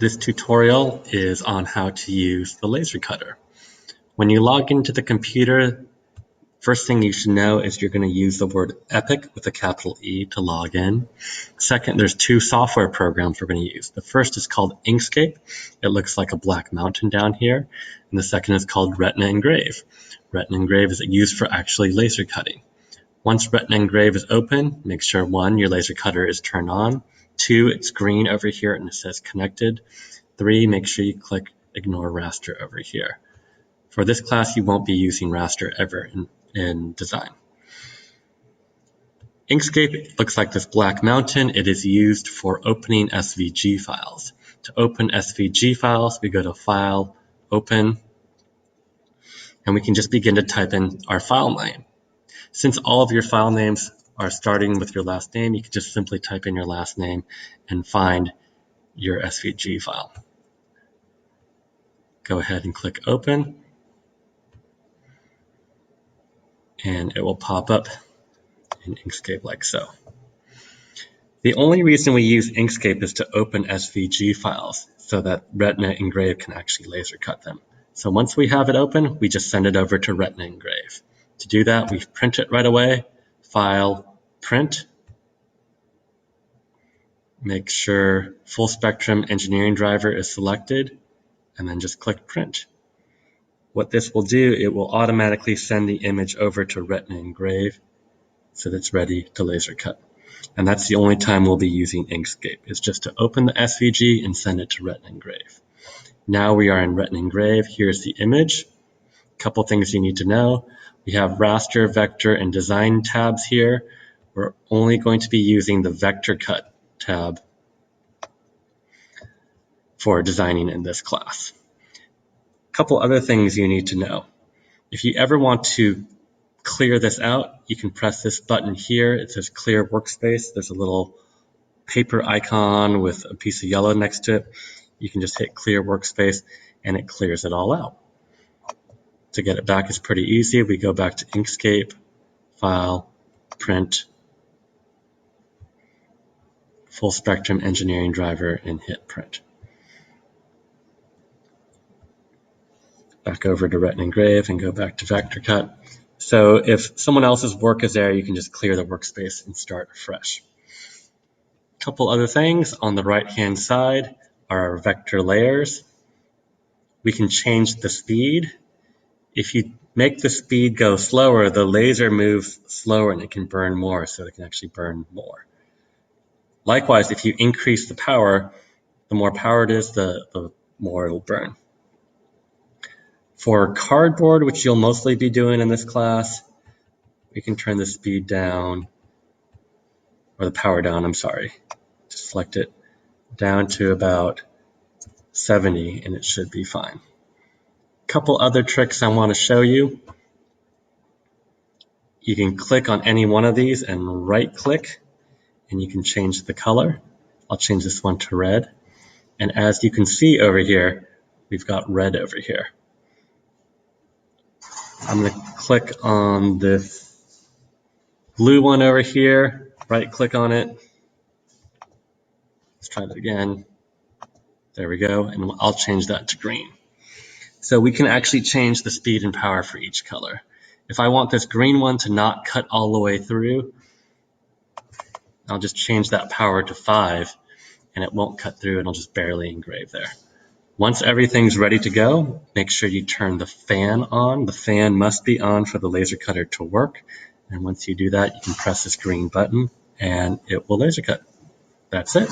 This tutorial is on how to use the laser cutter. When you log into the computer, first thing you should know is you're going to use the word EPIC with a capital E to log in. Second, there's two software programs we're going to use. The first is called Inkscape. It looks like a black mountain down here. And the second is called Retina Engrave. Retina Engrave is used for actually laser cutting. Once Retina Engrave is open, make sure 1, your laser cutter is turned on. 2, it's green over here and it says connected. 3, make sure you click ignore raster over here. For this class, you won't be using raster ever in design. Inkscape looks like this black mountain. It is used for opening SVG files. To open SVG files, we go to File, Open, and we can just begin to type in our file name. Since all of your file names are starting with your last name, you can just simply type in your last name and find your SVG file. Go ahead and click Open, and it will pop up in Inkscape like so. The only reason we use Inkscape is to open SVG files so that Retina Engrave can actually laser cut them. So once we have it open, we just send it over to Retina Engrave. To do that, we print it right away. File, Print. Make sure Full Spectrum Engineering Driver is selected, and then just click Print. What this will do, it will automatically send the image over to Retina Engrave so that it's ready to laser cut. And that's the only time we'll be using Inkscape. It's just to open the SVG and send it to Retina Engrave. Now we are in Retina Engrave. Here's the image. A couple things you need to know. We have raster, vector, and design tabs here. We're only going to be using the vector cut tab for designing in this class. A couple other things you need to know. If you ever want to clear this out, you can press this button here. It says Clear Workspace. There's a little paper icon with a piece of yellow next to it. You can just hit Clear Workspace and it clears it all out. To get it back is pretty easy. We go back to Inkscape, File, Print, Full Spectrum Engineering Driver, and hit Print. Back over to Retina Engrave and go back to Vector Cut. So if someone else's work is there, you can just clear the workspace and start fresh. A couple other things. On the right-hand side are our vector layers. We can change the speed. If you make the speed go slower, the laser moves slower and it can burn more, so it can actually burn more. Likewise, if you increase the power, the more power it is, the more it'll burn. For cardboard, which you'll mostly be doing in this class, we can turn the speed down, or the power down, I'm sorry. Just select it down to about 70 and it should be fine. Couple other tricks I want to show you. You can click on any one of these and right click and you can change the color. I'll change this one to red. And as you can see over here, we've got red over here. I'm going to click on this blue one over here, right click on it. Let's try that again. There we go. And I'll change that to green. So we can actually change the speed and power for each color. If I want this green one to not cut all the way through, I'll just change that power to 5 and it won't cut through and it'll just barely engrave there. Once everything's ready to go, make sure you turn the fan on. The fan must be on for the laser cutter to work. And once you do that, you can press this green button and it will laser cut. That's it.